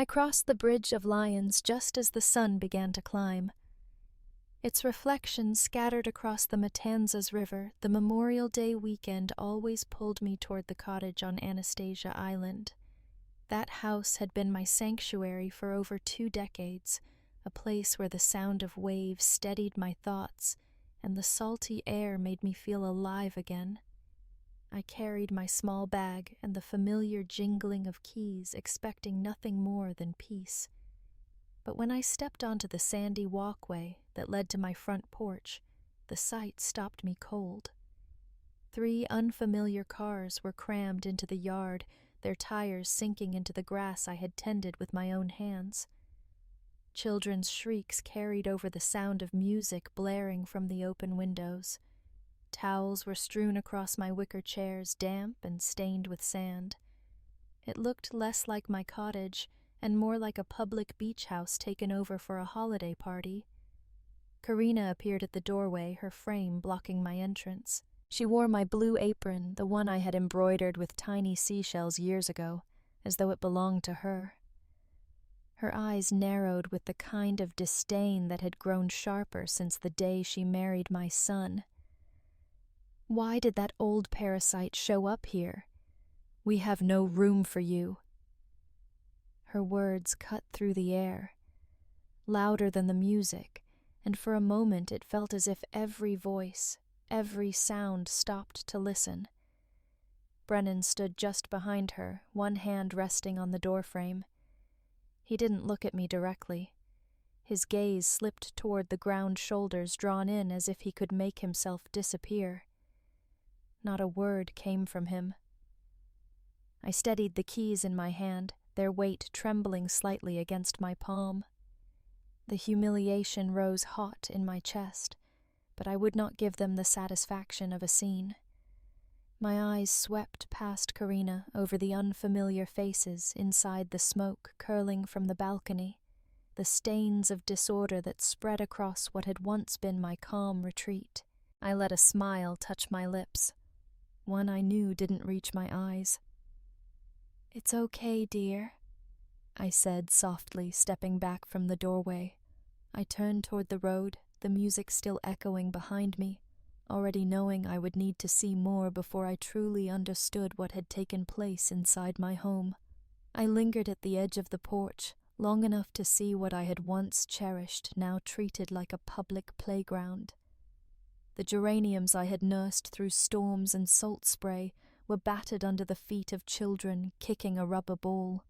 I crossed the Bridge of Lions just as the sun began to climb. Its reflection scattered across the Matanzas River. The Memorial Day weekend always pulled me toward the cottage on Anastasia Island. That house had been my sanctuary for over 2 decades, a place where the sound of waves steadied my thoughts and the salty air made me feel alive again. I carried my small bag and the familiar jingling of keys, expecting nothing more than peace. But when I stepped onto the sandy walkway that led to my front porch, the sight stopped me cold. 3 unfamiliar cars were crammed into the yard, their tires sinking into the grass I had tended with my own hands. Children's shrieks carried over the sound of music blaring from the open windows. Towels were strewn across my wicker chairs, damp and stained with sand. It looked less like my cottage and more like a public beach house taken over for a holiday party. Karina appeared at the doorway, her frame blocking my entrance. She wore my blue apron, the one I had embroidered with tiny seashells years ago, as though it belonged to her. Her eyes narrowed with the kind of disdain that had grown sharper since the day she married my son. Why did that old parasite show up here? We have no room for you. Her words cut through the air, louder than the music, and for a moment it felt as if every voice, every sound stopped to listen. Brennan stood just behind her, one hand resting on the doorframe. He didn't look at me directly. His gaze slipped toward the ground shoulders drawn in as if he could make himself disappear. Not a word came from him. I steadied the keys in my hand, their weight trembling slightly against my palm. The humiliation rose hot in my chest, but I would not give them the satisfaction of a scene. My eyes swept past Karina over the unfamiliar faces inside the smoke curling from the balcony, the stains of disorder that spread across what had once been my calm retreat. I let a smile touch my lips, one I knew didn't reach my eyes. "It's okay, dear," I said softly, stepping back from the doorway. I turned toward the road, the music still echoing behind me, already knowing I would need to see more before I truly understood what had taken place inside my home. I lingered at the edge of the porch, long enough to see what I had once cherished, now treated like a public playground. The geraniums I had nursed through storms and salt spray were battered under the feet of children kicking a rubber ball,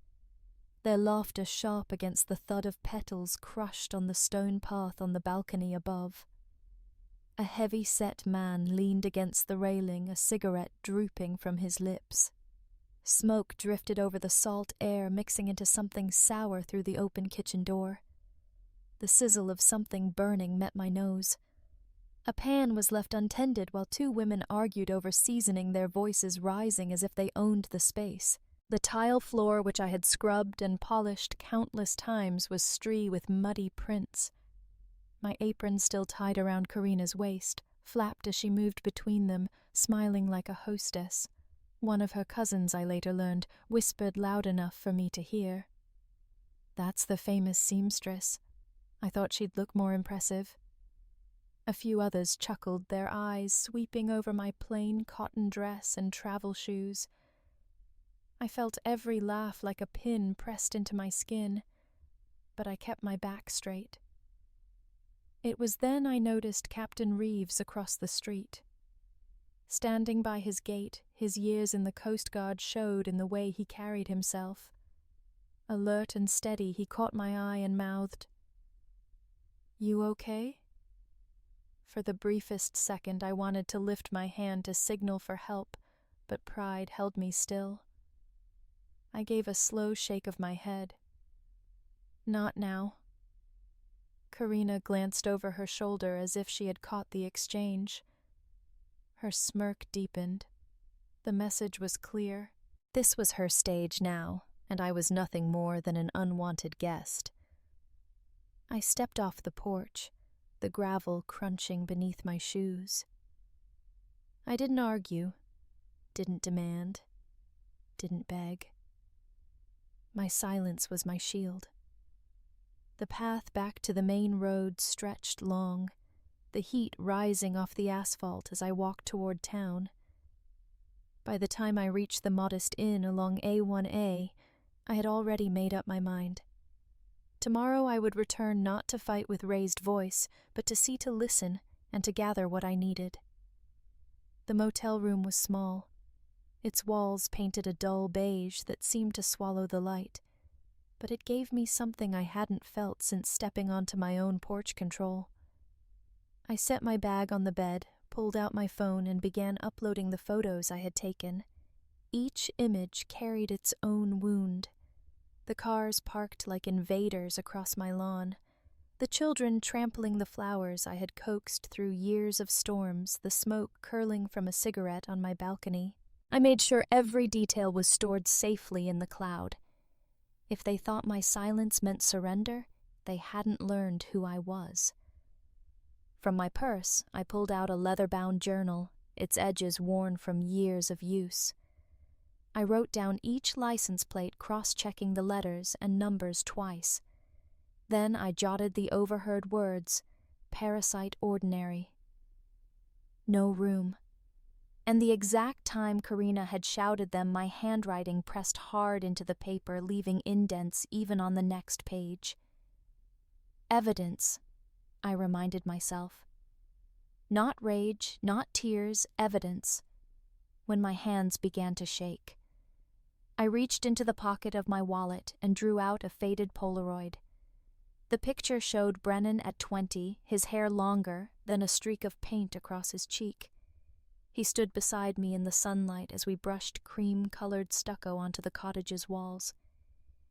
their laughter sharp against the thud of petals crushed on the stone path on the balcony above. A heavy-set man leaned against the railing, a cigarette drooping from his lips. Smoke drifted over the salt air, mixing into something sour through the open kitchen door. The sizzle of something burning met my nose. A pan was left untended while 2 women argued over seasoning, their voices rising as if they owned the space. The tile floor, which I had scrubbed and polished countless times, was strewn with muddy prints. My apron, still tied around Karina's waist, flapped as she moved between them, smiling like a hostess. One of her cousins, I later learned, whispered loud enough for me to hear. "That's the famous seamstress. I thought she'd look more impressive." A few others chuckled, their eyes sweeping over my plain cotton dress and travel shoes. I felt every laugh like a pin pressed into my skin, but I kept my back straight. It was then I noticed Captain Reeves across the street. Standing by his gate, his years in the Coast Guard showed in the way he carried himself. Alert and steady, he caught my eye and mouthed, "You okay?" For the briefest second I wanted to lift my hand to signal for help, but pride held me still. I gave a slow shake of my head. "Not now." Karina glanced over her shoulder as if she had caught the exchange. Her smirk deepened. The message was clear. This was her stage now, and I was nothing more than an unwanted guest. I stepped off the porch, the gravel crunching beneath my shoes. I didn't argue, didn't demand, didn't beg. My silence was my shield. The path back to the main road stretched long, the heat rising off the asphalt as I walked toward town. By the time I reached the modest inn along A1A, I had already made up my mind. Tomorrow I would return not to fight with raised voice, but to see to listen and to gather what I needed. The motel room was small. Its walls painted a dull beige that seemed to swallow the light, but it gave me something I hadn't felt since stepping onto my own porch control. I set my bag on the bed, pulled out my phone, and began uploading the photos I had taken. Each image carried its own wound. The cars parked like invaders across my lawn. The children trampling the flowers I had coaxed through years of storms, the smoke curling from a cigarette on my balcony. I made sure every detail was stored safely in the cloud. If they thought my silence meant surrender, they hadn't learned who I was. From my purse, I pulled out a leather-bound journal, its edges worn from years of use. I wrote down each license plate, cross-checking the letters and numbers twice. Then I jotted the overheard words, Parasite ordinary. No room. And the exact time Karina had shouted them, my handwriting pressed hard into the paper, leaving indents even on the next page. Evidence, I reminded myself. Not rage, not tears, evidence. When my hands began to shake, I reached into the pocket of my wallet and drew out a faded Polaroid. The picture showed Brennan at 20, his hair longer, then a streak of paint across his cheek. He stood beside me in the sunlight as we brushed cream-colored stucco onto the cottage's walls.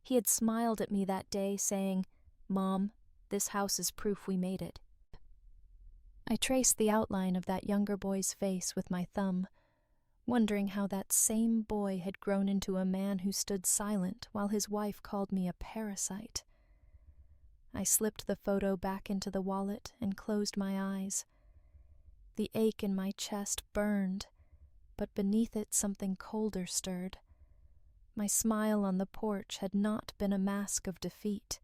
He had smiled at me that day, saying, "Mom, this house is proof we made it." I traced the outline of that younger boy's face with my thumb, wondering how that same boy had grown into a man who stood silent while his wife called me a parasite. I slipped the photo back into the wallet and closed my eyes. The ache in my chest burned, but beneath it something colder stirred. My smile on the porch had not been a mask of defeat.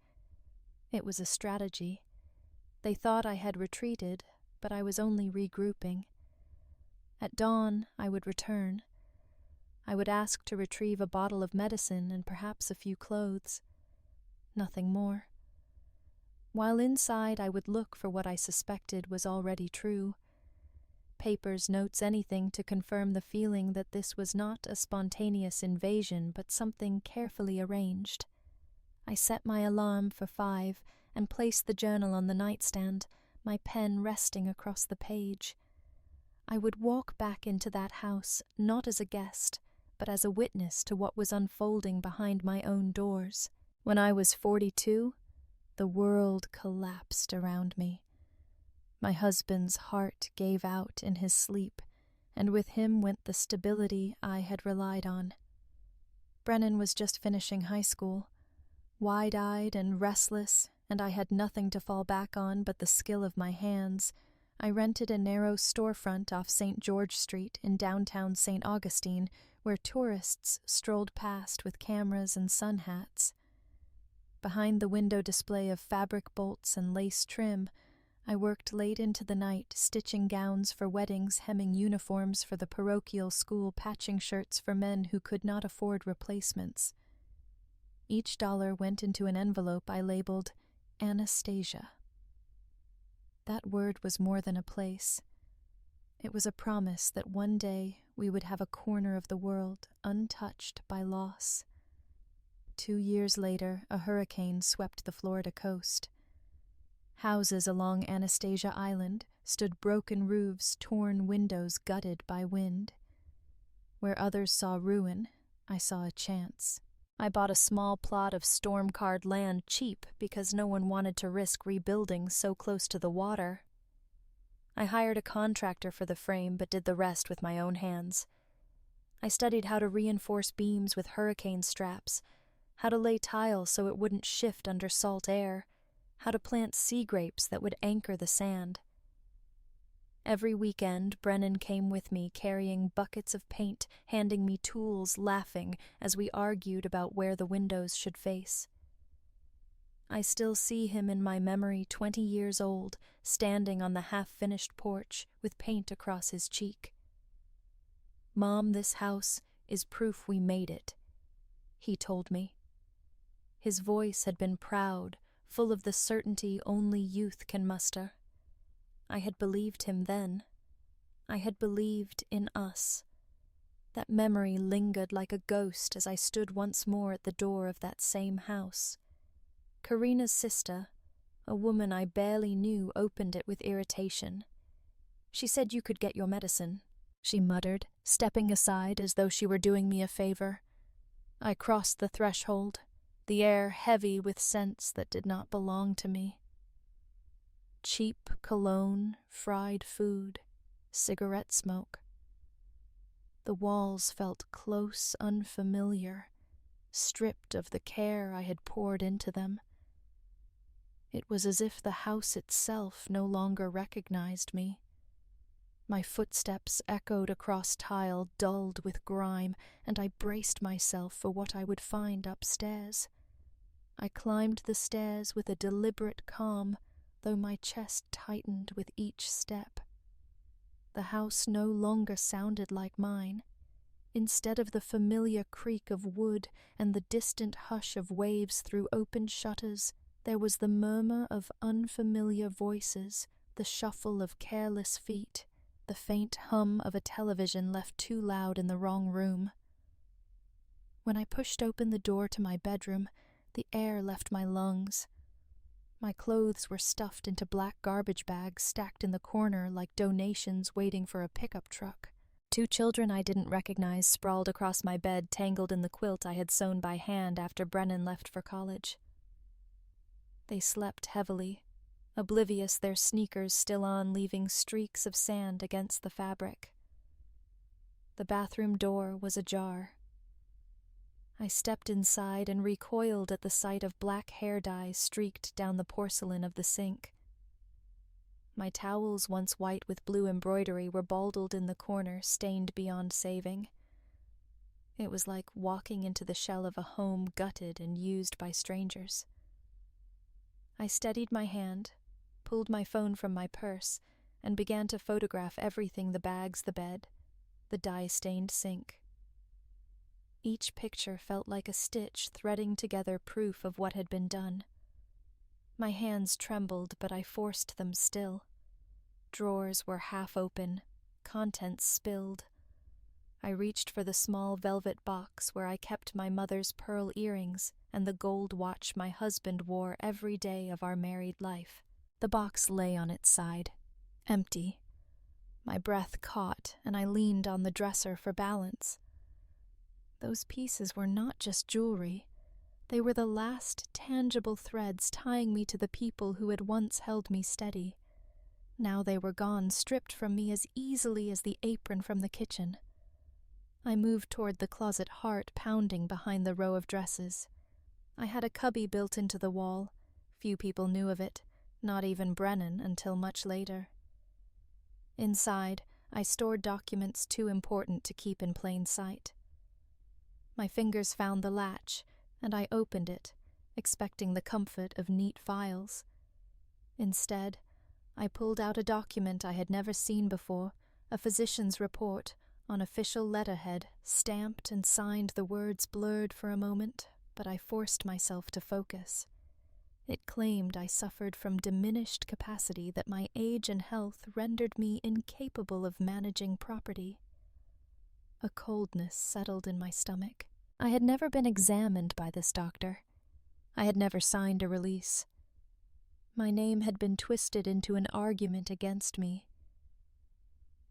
It was a strategy. They thought I had retreated, but I was only regrouping. At dawn, I would return. I would ask to retrieve a bottle of medicine and perhaps a few clothes. Nothing more. While inside, I would look for what I suspected was already true. Papers, notes, anything to confirm the feeling that this was not a spontaneous invasion but something carefully arranged. I set my alarm for 5 and placed the journal on the nightstand, my pen resting across the page. I would walk back into that house, not as a guest, but as a witness to what was unfolding behind my own doors. When I was 42, the world collapsed around me. My husband's heart gave out in his sleep, and with him went the stability I had relied on. Brennan was just finishing high school, wide-eyed and restless, and I had nothing to fall back on but the skill of my hands. I rented a narrow storefront off St. George Street in downtown St. Augustine, where tourists strolled past with cameras and sun hats. Behind the window display of fabric bolts and lace trim, I worked late into the night, stitching gowns for weddings, hemming uniforms for the parochial school, patching shirts for men who could not afford replacements. Each dollar went into an envelope I labeled Anastasia. That word was more than a place. It was a promise that one day we would have a corner of the world untouched by loss. 2 years later, a hurricane swept the Florida coast. Houses along Anastasia Island stood broken roofs, torn windows gutted by wind. Where others saw ruin, I saw a chance. I bought a small plot of storm-carred land cheap because no one wanted to risk rebuilding so close to the water. I hired a contractor for the frame but did the rest with my own hands. I studied how to reinforce beams with hurricane straps, how to lay tile so it wouldn't shift under salt air, how to plant sea grapes that would anchor the sand. Every weekend, Brennan came with me carrying buckets of paint, handing me tools, laughing as we argued about where the windows should face. I still see him in my memory 20 years old, standing on the half-finished porch with paint across his cheek. "Mom, this house is proof we made it," he told me. His voice had been proud, full of the certainty only youth can muster. I had believed him then. I had believed in us. That memory lingered like a ghost as I stood once more at the door of that same house. Karina's sister, a woman I barely knew, opened it with irritation. "She said you could get your medicine," she muttered, stepping aside as though she were doing me a favor. I crossed the threshold, the air heavy with scents that did not belong to me. Cheap cologne, fried food, cigarette smoke. The walls felt close, unfamiliar, stripped of the care I had poured into them. It was as if the house itself no longer recognized me. My footsteps echoed across tile dulled with grime, and I braced myself for what I would find upstairs. I climbed the stairs with a deliberate calm, though my chest tightened with each step. The house no longer sounded like mine. Instead of the familiar creak of wood and the distant hush of waves through open shutters, there was the murmur of unfamiliar voices, the shuffle of careless feet, the faint hum of a television left too loud in the wrong room. When I pushed open the door to my bedroom, the air left my lungs. My clothes were stuffed into black garbage bags stacked in the corner like donations waiting for a pickup truck. 2 children I didn't recognize sprawled across my bed, tangled in the quilt I had sewn by hand after Brennan left for college. They slept heavily, oblivious, their sneakers still on, leaving streaks of sand against the fabric. The bathroom door was ajar. I stepped inside and recoiled at the sight of black hair dye streaked down the porcelain of the sink. My towels, once white with blue embroidery, were baldled in the corner, stained beyond saving. It was like walking into the shell of a home gutted and used by strangers. I steadied my hand, pulled my phone from my purse, and began to photograph everything: the bags, the bed, the dye-stained sink. Each picture felt like a stitch threading together proof of what had been done. My hands trembled, but I forced them still. Drawers were half open, contents spilled. I reached for the small velvet box where I kept my mother's pearl earrings and the gold watch my husband wore every day of our married life. The box lay on its side, empty. My breath caught, and I leaned on the dresser for balance. Those pieces were not just jewelry. They were the last tangible threads tying me to the people who had once held me steady. Now they were gone, stripped from me as easily as the apron from the kitchen. I moved toward the closet, heart pounding behind the row of dresses. I had a cubby built into the wall. Few people knew of it, not even Brennan until much later. Inside, I stored documents too important to keep in plain sight. My fingers found the latch, and I opened it, expecting the comfort of neat files. Instead, I pulled out a document I had never seen before, a physician's report, on official letterhead, stamped and signed, the words blurred for a moment, but I forced myself to focus. It claimed I suffered from diminished capacity, that my age and health rendered me incapable of managing property. A coldness settled in my stomach. I had never been examined by this doctor. I had never signed a release. My name had been twisted into an argument against me.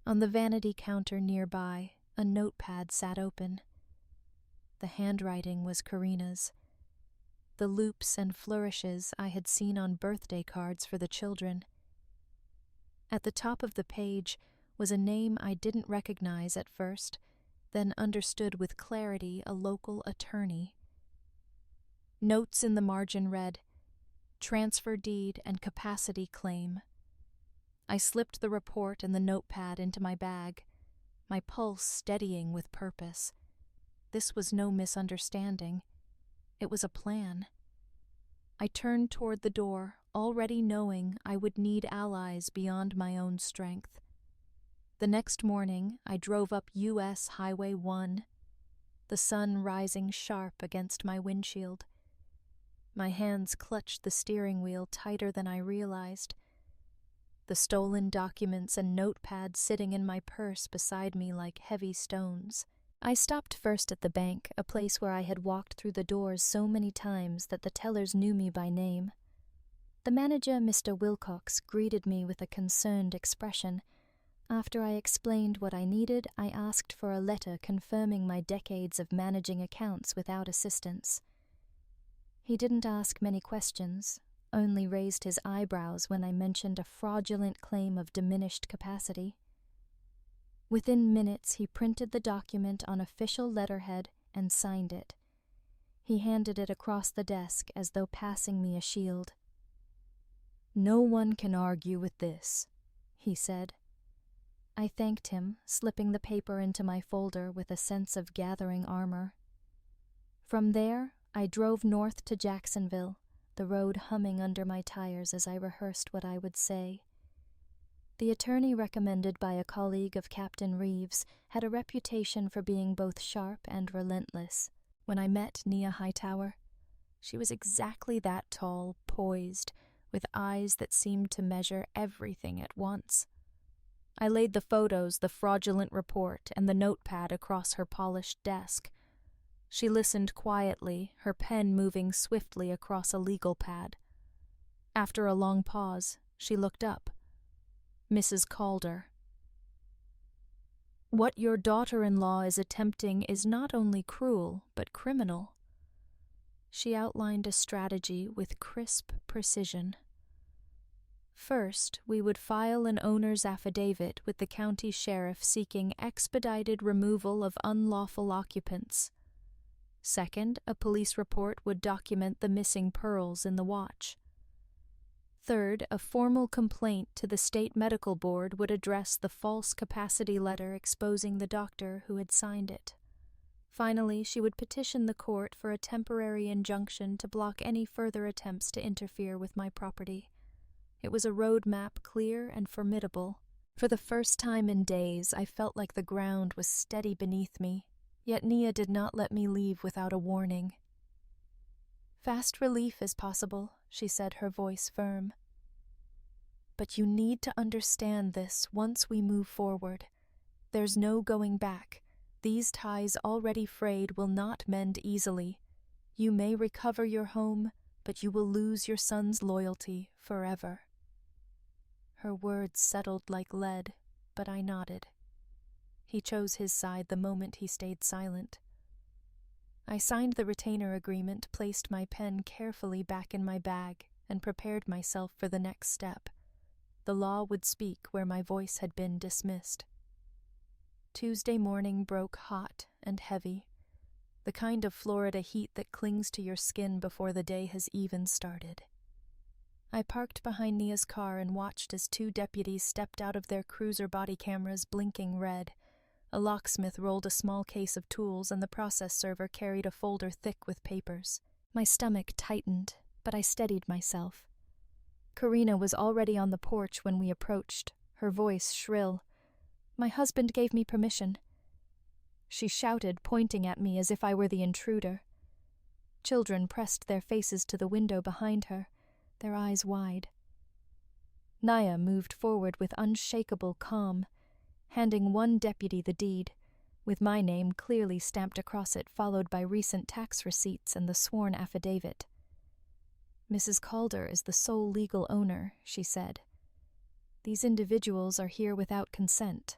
On the vanity counter nearby, a notepad sat open. The handwriting was Karina's. The loops and flourishes I had seen on birthday cards for the children. At the top of the page was a name I didn't recognize at first, then understood with clarity: a local attorney. Notes in the margin read, "Transfer deed and capacity claim." I slipped the report and the notepad into my bag, my pulse steadying with purpose. This was no misunderstanding. It was a plan. I turned toward the door, already knowing I would need allies beyond my own strength. The next morning, I drove up U.S. Highway 1, the sun rising sharp against my windshield. My hands clutched the steering wheel tighter than I realized. The stolen documents and notepad sitting in my purse beside me like heavy stones. I stopped first at the bank, a place where I had walked through the doors so many times that the tellers knew me by name. The manager, Mr. Wilcox, greeted me with a concerned expression. After I explained what I needed, I asked for a letter confirming my decades of managing accounts without assistance. He didn't ask many questions, only raised his eyebrows when I mentioned a fraudulent claim of diminished capacity. Within minutes, he printed the document on official letterhead and signed it. He handed it across the desk as though passing me a shield. "No one can argue with this," he said. I thanked him, slipping the paper into my folder with a sense of gathering armor. From there, I drove north to Jacksonville, the road humming under my tires as I rehearsed what I would say. The attorney recommended by a colleague of Captain Reeves had a reputation for being both sharp and relentless. When I met Nia Hightower, she was exactly that tall, poised, with eyes that seemed to measure everything at once. I laid the photos, the fraudulent report, and the notepad across her polished desk. She listened quietly, her pen moving swiftly across a legal pad. After a long pause, she looked up. "Mrs. Calder, what your daughter-in-law is attempting is not only cruel, but criminal." She outlined a strategy with crisp precision. First, we would file an owner's affidavit with the county sheriff seeking expedited removal of unlawful occupants. Second, a police report would document the missing pearls in the watch. Third, a formal complaint to the state medical board would address the false capacity letter exposing the doctor who had signed it. Finally, she would petition the court for a temporary injunction to block any further attempts to interfere with my property. It was a roadmap clear and formidable. For the first time in days, I felt like the ground was steady beneath me, yet Nia did not let me leave without a warning. "Fast relief is possible," she said, her voice firm. "But you need to understand this once we move forward. There's no going back. These ties already frayed will not mend easily. You may recover your home, but you will lose your son's loyalty forever." Her words settled like lead, but I nodded. He chose his side the moment he stayed silent. I signed the retainer agreement, placed my pen carefully back in my bag, and prepared myself for the next step. The law would speak where my voice had been dismissed. Tuesday morning broke hot and heavy, the kind of Florida heat that clings to your skin before the day has even started. I parked behind Nia's car and watched as 2 deputies stepped out of their cruiser body cameras blinking red. A locksmith rolled a small case of tools, and the process server carried a folder thick with papers. My stomach tightened, but I steadied myself. Karina was already on the porch when we approached, her voice shrill. "My husband gave me permission." She shouted, pointing at me as if I were the intruder. Children pressed their faces to the window behind her, their eyes wide. Nia moved forward with unshakable calm, handing one deputy the deed, with my name clearly stamped across it, followed by recent tax receipts and the sworn affidavit. "Mrs. Calder is the sole legal owner," she said. "These individuals are here without consent."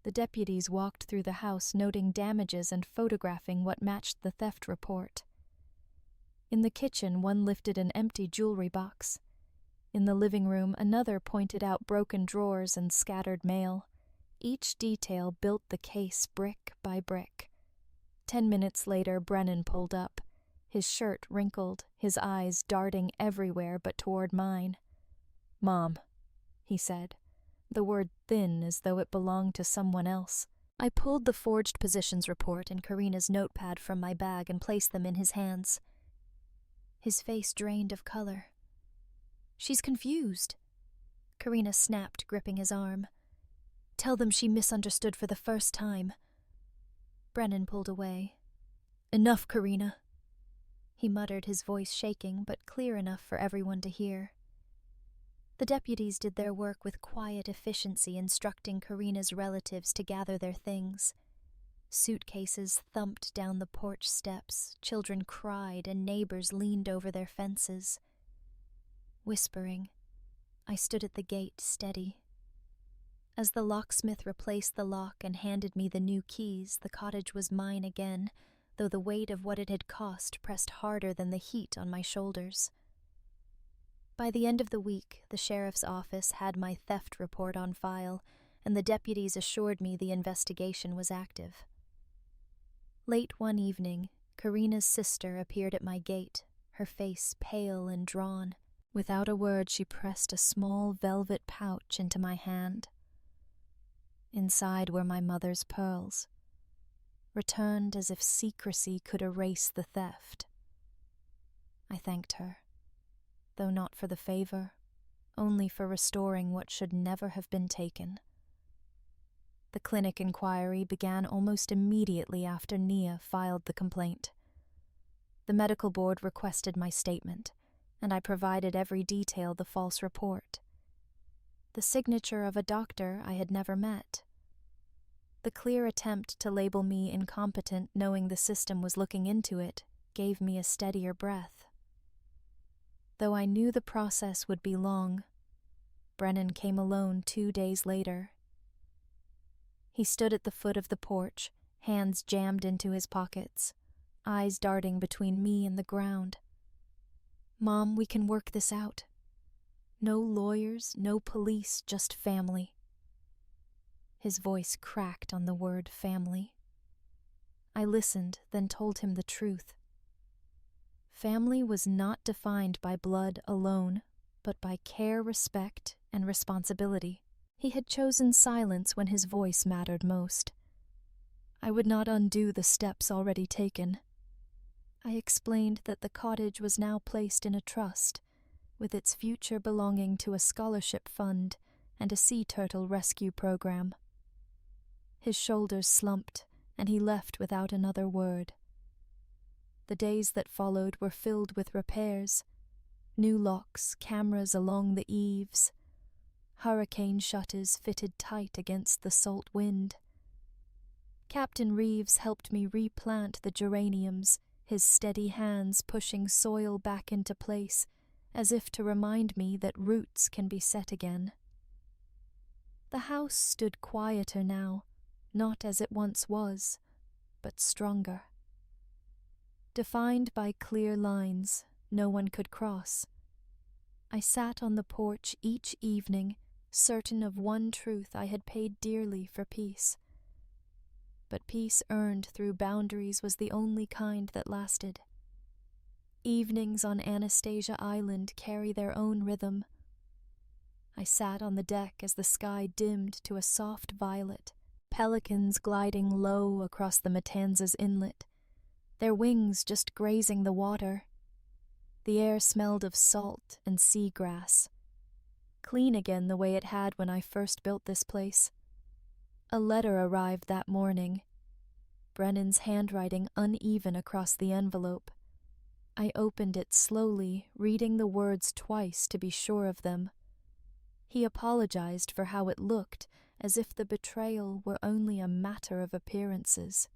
The deputies walked through the house, noting damages and photographing what matched the theft report. In the kitchen, one lifted an empty jewelry box. In the living room, another pointed out broken drawers and scattered mail. Each detail built the case brick by brick. 10 minutes later, Brennan pulled up, his shirt wrinkled, his eyes darting everywhere but toward mine. "Mom," he said, the word thin as though it belonged to someone else. I pulled the forged positions report and Karina's notepad from my bag and placed them in his hands. His face drained of color. She's confused. Karina snapped, gripping his arm. Tell them she misunderstood for the first time. Brennan pulled away. Enough, Karina. He muttered, his voice shaking, but clear enough for everyone to hear. The deputies did their work with quiet efficiency, instructing Karina's relatives to gather their things. Suitcases thumped down the porch steps, children cried, and neighbors leaned over their fences. Whispering, I stood at the gate, steady. As the locksmith replaced the lock and handed me the new keys, the cottage was mine again, though the weight of what it had cost pressed harder than the heat on my shoulders. By the end of the week, the sheriff's office had my theft report on file, and the deputies assured me the investigation was active. Late one evening, Karina's sister appeared at my gate, her face pale and drawn. Without a word, she pressed a small velvet pouch into my hand. Inside were my mother's pearls, returned as if secrecy could erase the theft. I thanked her, though not for the favor, only for restoring what should never have been taken. The clinic inquiry began almost immediately after Nia filed the complaint. The medical board requested my statement, and I provided every detail the false report. The signature of a doctor I had never met. The clear attempt to label me incompetent, knowing the system was looking into it, gave me a steadier breath. Though I knew the process would be long, Brennan came alone 2 days later. He stood at the foot of the porch, hands jammed into his pockets, eyes darting between me and the ground. Mom, we can work this out. No lawyers, no police, just family. His voice cracked on the word family. I listened, then told him the truth. Family was not defined by blood alone, but by care, respect, and responsibility. He had chosen silence when his voice mattered most. I would not undo the steps already taken. I explained that the cottage was now placed in a trust, with its future belonging to a scholarship fund and a sea turtle rescue program. His shoulders slumped, and he left without another word. The days that followed were filled with repairs, new locks, cameras along the eaves, hurricane shutters fitted tight against the salt wind. Captain Reeves helped me replant the geraniums, his steady hands pushing soil back into place, as if to remind me that roots can be set again. The house stood quieter now, not as it once was, but stronger. Defined by clear lines no one could cross. I sat on the porch each evening, certain of one truth: I had paid dearly for peace. But peace earned through boundaries was the only kind that lasted. Evenings on Anastasia Island carry their own rhythm. I sat on the deck as the sky dimmed to a soft violet, pelicans gliding low across the Matanzas Inlet, their wings just grazing the water. The air smelled of salt and seagrass, clean again the way it had when I first built this place. A letter arrived that morning, Brennan's handwriting uneven across the envelope. I opened it slowly, reading the words twice to be sure of them. He apologized for how it looked, as if the betrayal were only a matter of appearances.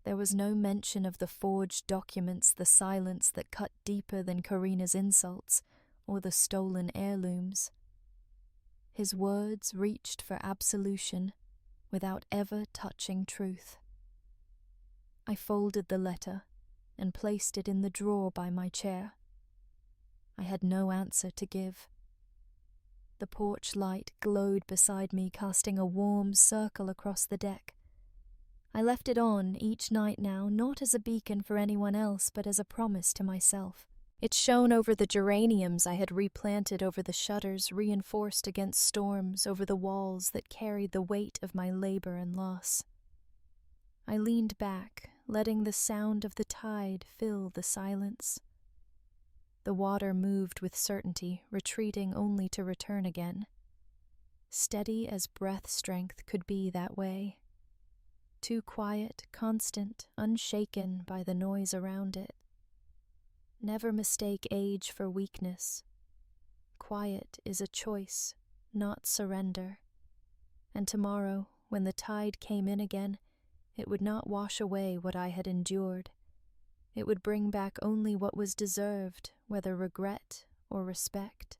There was no mention of the forged documents, the silence that cut deeper than Karina's insults, or the stolen heirlooms. His words reached for absolution, without ever touching truth. I folded the letter and placed it in the drawer by my chair. I had no answer to give. The porch light glowed beside me, casting a warm circle across the deck. I left it on each night now, not as a beacon for anyone else, but as a promise to myself. It shone over the geraniums I had replanted over the shutters reinforced against storms over the walls that carried the weight of my labor and loss. I leaned back, letting the sound of the tide fill the silence. The water moved with certainty, retreating only to return again. Steady as breath strength could be that way. Too quiet, constant, unshaken by the noise around it. Never mistake age for weakness. Quiet is a choice, not surrender. And tomorrow, when the tide came in again, it would not wash away what I had endured. It would bring back only what was deserved, whether regret or respect.